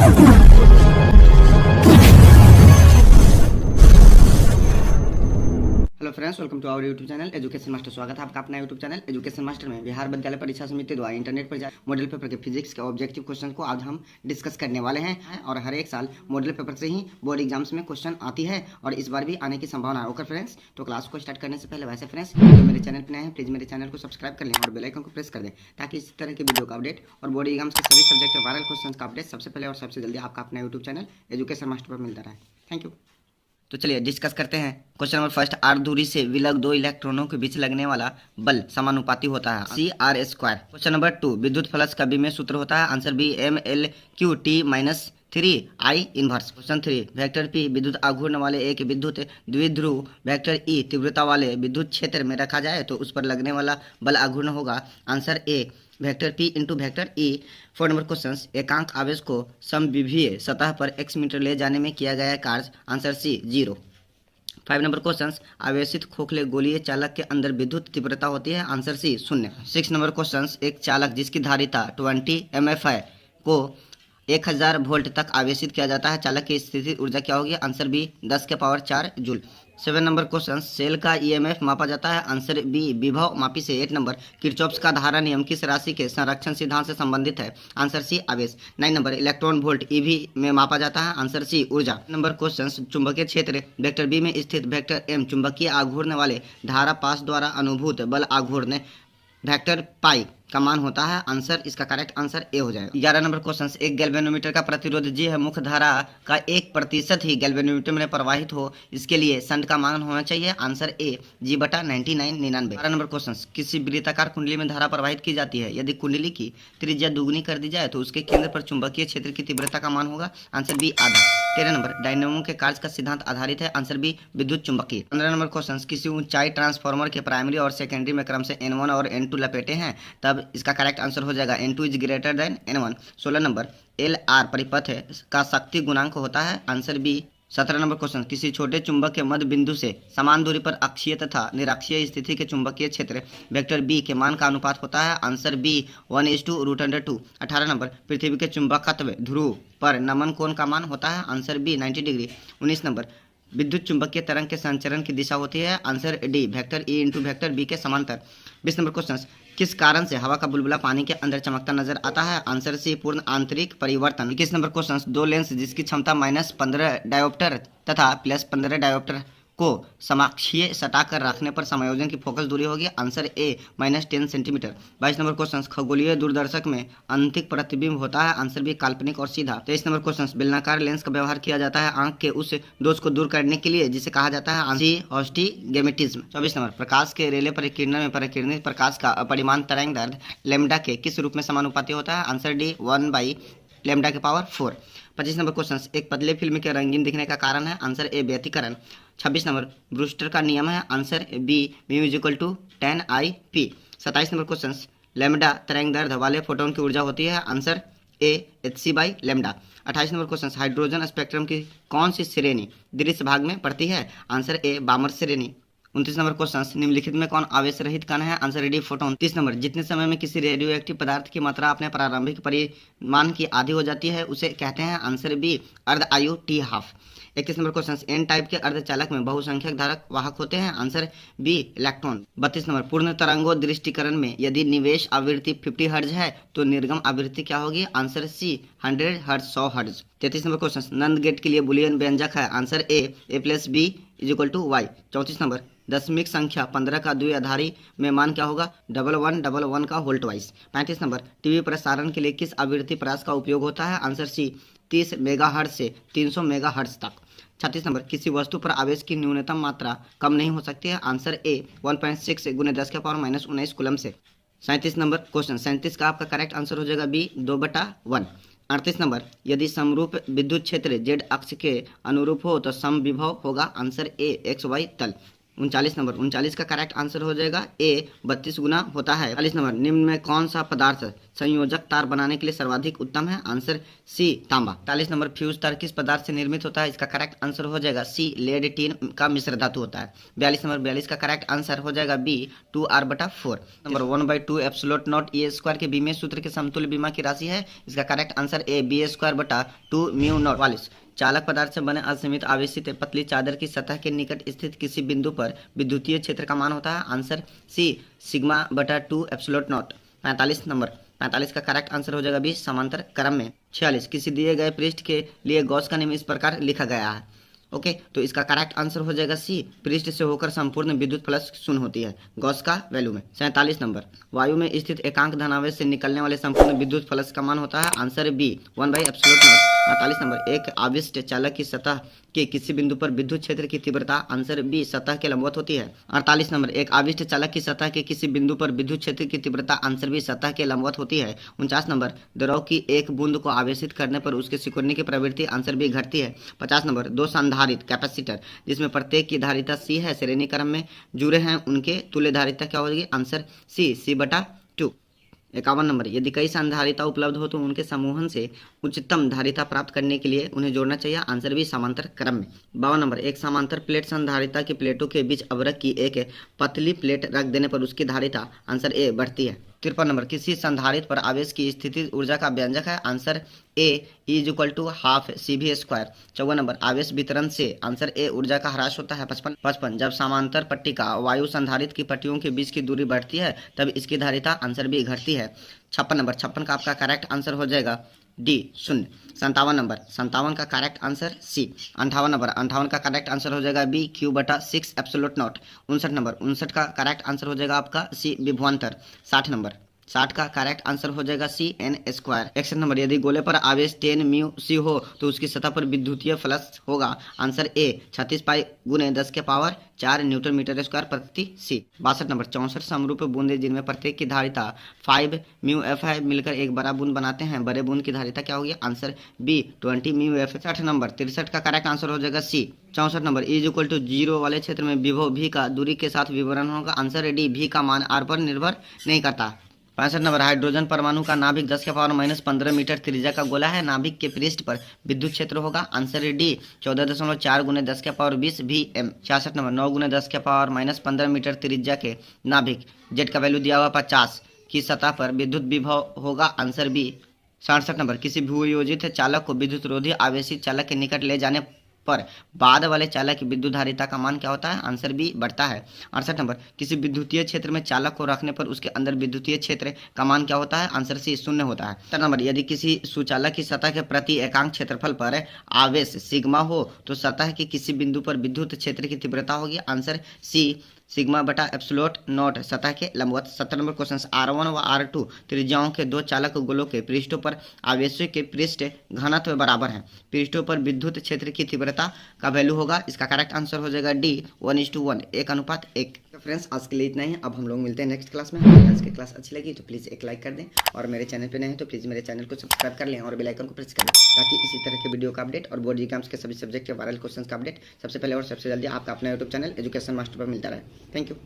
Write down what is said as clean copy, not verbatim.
Hello friends, welcome to our YouTube channel education master. स्वागत है आपका अपना यूट्यूब चैनल एजुकेशन मास्टर में। बिहार विद्यालय परीक्षा समिति द्वारा इंटरनेट पर मॉडल पेपर के फिजिक्स के ऑब्जेक्टिव क्वेश्चन को आज हम डिस्कस करने वाले हैं। और हर एक साल मॉडल पेपर से ही बोर्ड एग्जाम्स में क्वेश्चन आती है और इस बार भी आने की संभावना है। ओके फ्रेंड्स, तो क्लास को स्टार्ट करने से पहले वैसे फ्रेंड्स जो मेरे चैनल पर नए हैं प्लीज़ मेरे चैनल को सब्सक्राइब कर लें और बेल आइकन को प्रेस कर दें ताकि इस तरह की वीडियो का अपडेट और बोर्ड एग्जाम्स के सभी सब्जेक्ट के वायरल क्वेश्चन का अपडेट सबसे पहले और सबसे जल्दी आपका अपना यूट्यूब चैनल एजुकेशन मास्टर पर मिलता रहे। Thank you. तो चलिए डिस्कस करते हैं। क्वेश्चन नंबर फर्स्ट, आर दूरी से विलग दो इलेक्ट्रॉनों के बीच लगने वाला बल समानुपाती होता है CR²। क्वेश्चन नंबर 2, विद्युत फ्लक्स का बीम में सूत्र होता है answer B ML/Q/T-3I inverse. Question 3, vector P विद्युत आघूर्ण वाले एक विद्युत द्विध्रुव वेक्टर E तीव्रता वाले विद्युत क्षेत्र में रखा जाए तो उस पर लगने वाला बल आघूर्ण होगा answer A vector P into vector E। 4 number question, एकांक आवेश को समविभीय सतह पर x मीटर ले जाने में किया गया कार्य आंसर सी 0। 5 नंबर क्वेश्चन, आवेशित खोखले गोलीय चालक के अंदर विद्युत तीव्रता होती है आंसर सी 0। 6 नंबर क्वेश्चन, एक चालक जिसकी धारिता 20 mF है को 1000 वोल्ट तक आवेशित किया जाता है, चालक की स्थिति ऊर्जा क्या होगी आंसर बी 10 के पावर 4 जूल। 7 नंबर क्वेश्चन, सेल का EMF मापा जाता है आंसर बी विभव मापी से। 8 नंबर, किरचॉफ का धारा नियम किस राशि के संरक्षण सिद्धांत से संबंधित है आंसर सी आवेश। 9 नंबर, इलेक्ट्रॉन वोल्ट EV में मापा जाता है आंसर सी ऊर्जा। नंबर क्वेश्चन, चुंबकीय क्षेत्र वेक्टर बी में स्थित वेक्टर M चुंबकीय आघूर्ण वाले धारा पास द्वारा अनुभूत बल आघूर्ण वेक्टर पाई का मान होता है आंसर, इसका करेक्ट आंसर ए हो जाएगा। 11 नंबर क्वेश्चन, एक गैल्वेनोमीटर का प्रतिरोध जी है, मुख्य धारा का 1% ही गैल्वेनोमीटर में प्रवाहित हो, इसके लिए शंट का मान होना चाहिए answer A G/99 99। 12 number question, किसी वृत्ताकार कुंडली में धारा प्रवाहित की जाती है, यदि कुंडली की त्रिज्या दुगनी कर दी जाए तो उसके केंद्र पर चुंबकीय क्षेत्र की तीव्रता का मान होगा आंसर बी आधा। 13 नंबर, डायनेमो के कार्य का सिद्धांत आधारित है आंसर बी विद्युत चुंबकीय। 15 नंबर क्वेश्चन, किसी ऊंचाई ट्रांसफार्मर के प्राइमरी और सेकेंडरी में क्रम से N1 और N2 लपेटे हैं तब इसका करेक्ट आंसर हो जाएगा N2 is greater than N1। 16 number, LR परिपथ का शक्ति गुणांक होता है आंसर बी। 17 नंबर क्वेश्चन, किसी छोटे चुंबक के मध्य बिंदु से समान दूरी पर अक्षीय तथा निरक्षीय स्थिति के चुंबकीय क्षेत्र वेक्टर बी के मान का अनुपात होता है आंसर बी 1:√2। 18 नंबर, पृथ्वी के चुंबकत्व ध्रुव पर नमन कोण का मान होता है आंसर बी 90 डिग्री। 19 नंबर, विद्युत चुंबकीय तरंग के संचरण की दिशा होती है answer D vector E into vector B के समांतर। 20 नंबर क्वेश्चन, किस कारण से हवा का बुलबुला पानी के अंदर चमकता नजर आता है आंसर सी पूर्ण आंतरिक परिवर्तन। 21 नंबर क्वेश्चन, दो लेंस जिसकी क्षमता -15 डायोप्टर तथा +15 डायोप्टर को समाक्षीय सटा कर रखने पर समायोजन की फोकस दूरी होगी answer A -10 centimetre. 22 number question, खगोलीय दूरदर्शक में अंतिक प्रतिबिंब होता है आंसर बी काल्पनिक और सीधा। 23 नंबर क्वेश्चन, बेलनाकार लेंस का व्यवहार किया जाता है आंख के उस दोष को दूर करने के लिए जिसे कहा जाता है ऑस्टिग्मेटिज्म। 24 नंबर, प्रकाश के रेले परिकिरण में परिकिर्णित प्रकाश का अपरिमाण तरंग दैर्घ्य लैम्डा के किस रूप में समानुपाती होता है आंसर डी 1/λ⁴। 25 नंबर क्वेश्चन, एक पतले फिल्म के रंगीन दिखने का कारण है आंसर ए व्यतिकरण। 26 नंबर, ब्रूस्टर का नियम है answer B μ=10I/P। 27 number question, lambda तरंग दैर्घ्य वाले फोटोन की ऊर्जा होती है answer A hc/λ। 28 number question, hydrogen spectrum की कौन सी श्रेणी दृश्य भाग में पड़ती है आंसर ए बामर श्रेणी। 29 नंबर क्वेश्चन, निम्नलिखित में कौन आवेश रहित कण है आंसर डी फोटोन। 30 नंबर, जितने समय में किसी रेडियो एक्टिव पदार्थ की मात्रा अपने प्रारंभिक परिमाण की आधी हो जाती है उसे कहते हैं आंसर बी अर्ध आयु T12। 31 number question, N type के अर्धचालक में बहुसंख्यक धारक वाहक होते हैं आंसर बी इलेक्ट्रॉन। 32 नंबर, पूर्ण तरंगो दृष्टिकरण में यदि निवेश आवृत्ति 50 हर्ज है तो निर्गम आवृत्ति क्या होगी आंसर सी 100 हर्ज 100 हर्ज। 33 नंबर क्वेश्चन, नंद गेट के लिए बुलियन व्यंजक है आंसर a+b = y। 34 नंबर, दशमिक संख्या 15 का द्विआधारी में मान क्या होगा 1111 का होल ट्वाइस। 35 नंबर, टीवी प्रसारण के लिए किस आवृत्ति प्रास का उपयोग होता है आंसर सी 30 मेगाहर्ट्ज से 300 मेगाहर्ट्ज तक। 36 नंबर, किसी वस्तु पर आवेश की न्यूनतम मात्रा कम नहीं हो सकती है आंसर ए 1.6 × 10⁻⁻19 कूलम से। 37 नंबर क्वेश्चन, 37 का आपका करेक्ट आंसर हो जाएगा बी 2/1। 38 नंबर, यदि समरूप विद्युत क्षेत्र z अक्ष के अनुरूप हो तो समविभव होगा आंसर ए XY तल। 39 नंबर, 39 का करेक्ट आंसर हो जाएगा ए 32 गुना होता है। 40 नंबर, निम्न में कौन सा पदार्थ संयोजक तार बनाने के लिए सर्वाधिक उत्तम है? आंसर सी तांबा। 40 नंबर, फ्यूज तार किस पदार्थ से निर्मित होता है? इसका करेक्ट आंसर हो जाएगा सी लेड टीन का मिश्र धातु होता है। 42 नंबर, 42 का करेक्ट आंसर हो जाएगा B 2r/4। Number 1/2 epsilon naught A square के बीमे सूत्र के समतुल्य बीमा की राशि है? इसका correct answer A b² mu naught. 44, चालक पदार्थ से बने असीमित आवेशित पतली चादर की सतह के निकट स्थित किसी बिंदु पर विद्युतीय क्षेत्र का मान होता है? Answer C σ/2 epsilon naught. 45 number, 45 का करेक्ट आंसर हो जाएगा बी समांतर क्रम में। 46, किसी दिए गए पृष्ठ के लिए गॉस का नियम इस प्रकार लिखा गया है। ओके, तो इसका करेक्ट आंसर हो जाएगा सी पृष्ठ से होकर संपूर्ण विद्युत फ्लक्स शून्य होती है गॉस का वैल्यू में। 47 नंबर, वायु में स्थित एकांक धनावेश से निकलने वाले संपूर्ण विद्युत फ्लक्स का मान होता है? आंसर बी 1/एप्सिलॉन नॉट। 48 नंबर, एक आविष्ट चालक की सतह के किसी बिंदु पर विद्युत क्षेत्र की तीव्रता? आंसर बी सतह के लंबवत होती है। 48 नंबर, एक आविष्ट चालक की सतह के किसी बिंदु पर विद्युत क्षेत्र की तीव्रता? आंसर बी सतह के लंबवत होती है। 49 नंबर, द्रव की एक बूंद को आवेशित करने पर उसके सिकुड़ने की प्रवृत्ति? आंसर बी घटती है। 50 नंबर, दो संधारित कैपेसिटर जिसमें प्रत्येक की धारिता सी है श्रेणी क्रम में जुड़े हैं, उनके तुल्य धारिता क्या होगी? Answer C c/2। 51 नंबर, यदि कई संधारिता उपलब्ध हो तो उनके समूहन से उच्चतम धारिता प्राप्त करने के लिए उन्हें जोड़ना चाहिए? आंसर बी समांतर क्रम में। 52 नंबर, एक समांतर प्लेट संधारिता की प्लेटों के बीच अवरक की एक पतली प्लेट रख देने पर उसकी धारिता? आंसर ए बढ़ती है। 53 नंबर, किसी संधारित पर आवेश की स्थिति ऊर्जा का व्यंजक है? आंसर ए E=12 CV²। 54 नंबर, आवेश वितरण से? आंसर ए ऊर्जा का ह्रास होता है। 55, जब समांतर पट्टी का वायु संधारित की पट्टियों के बीच की दूरी बढ़ती है तब इसकी धारिता? आंसर बी घटती है। 56 नंबर, 56 का आपका करेक्ट आंसर हो जाएगा डी 0। 57 नंबर, 57 का करेक्ट आंसर सी। 58 नंबर, 58 का करेक्ट आंसर हो जाएगा B Q/6 epsilon not. 59 number, 59 का करेक्ट आंसर हो जाएगा आपका सी विभवांतर। 60 नंबर, 60 का करेक्ट आंसर हो जाएगा सी n²। 61 नंबर, यदि गोले पर आवेश 10 म्यू सी हो तो उसकी सतह पर विद्युतीय फ्लक्स होगा? आंसर ए 36 पाई गुने 10⁴ न्यूटन मीटर स्क्वायर प्रति सी। 62 नंबर, 64 समरूप बूंदे जिनमें प्रत्येक की धारिता 5 म्यू एफ है मिलकर एक बड़ा बूंद बनाते हैं, बड़े बूंद की धारिता क्या होगी? Answer B 20 mu F. 60 number, 63 का करेक्ट आंसर हो जाएगा सी। 64 नंबर, E=0 वाले क्षेत्र में विभव भी का दूरी के साथ विवरण होगा? आंसर डी भी का मान आर पर निर्भर नहीं करता। 65 नंबर, हाइड्रोजन परमाणु का नाभिक 10⁻⁻15 मीटर त्रिज्या का गोला है, नाभिक के पृष्ठ पर विद्युत क्षेत्र होगा? आंसर डी 14.4 गुने 10⁻20 VM। 66 नंबर, 9 गुने 10⁻15 मीटर त्रिज्या के नाभिक जेड का वैल्यू दिया हुआ 50 की सतह पर विद्युत विभव होगा? Answer B. 67 नंबर, किसी भूयोजित चालक को विद्युत रोधी आवेशित चालक के निकट ले जाने पर बाद वाले चालक की विद्युत धारिता का मान क्या होता है? आंसर बी बढ़ता है। 68 नंबर, किसी विद्युतीय क्षेत्र में चालक को रखने पर उसके अंदर विद्युतीय क्षेत्र का मान क्या होता है? आंसर सी 0 होता है। 70 नंबर, यदि किसी सुचालक की सतह के प्रति एकांक क्षेत्रफल पर आवेश सिग्मा हो तो सतह के किसी बिंदु पर विद्युत क्षेत्र की तीव्रता होगी? आंसर सी σ/एप्सिलॉन नॉट सतह के लंबवत। 70 नंबर क्वेश्चन, R1 व R2 त्रिज्याओं के दो चालक गोलों के पृष्ठों पर आवेशों के पृष्ठ घनत्व बराबर हैं, पृष्ठों पर विद्युत क्षेत्र की तीव्रता का वैल्यू होगा? इसका करेक्ट आंसर हो जाएगा डी 1:1 1:1। तो फ्रेंड्स, आज के लिए इतना ही। अब हम लोग मिलते हैं नेक्स्ट क्लास में। आज की क्लास अच्छी लगी तो प्लीज़ एक लाइक कर दें, और मेरे चैनल पे नए हैं तो प्लीज़ मेरे चैनल को सब्सक्राइब कर लें और बेल आइकन को प्रेस कर लें, ताकि इसी तरह के वीडियो का अपडेट और बोर्ड एग्जाम्स के सभी सब्जेक्ट के वायरल क्वेश्चन का अपडेट सबसे पहले और सबसे जल्दी आपका अपना यूट्यूब चैनल एजुकेशन मास्टर पर मिलता रहे। Thank you.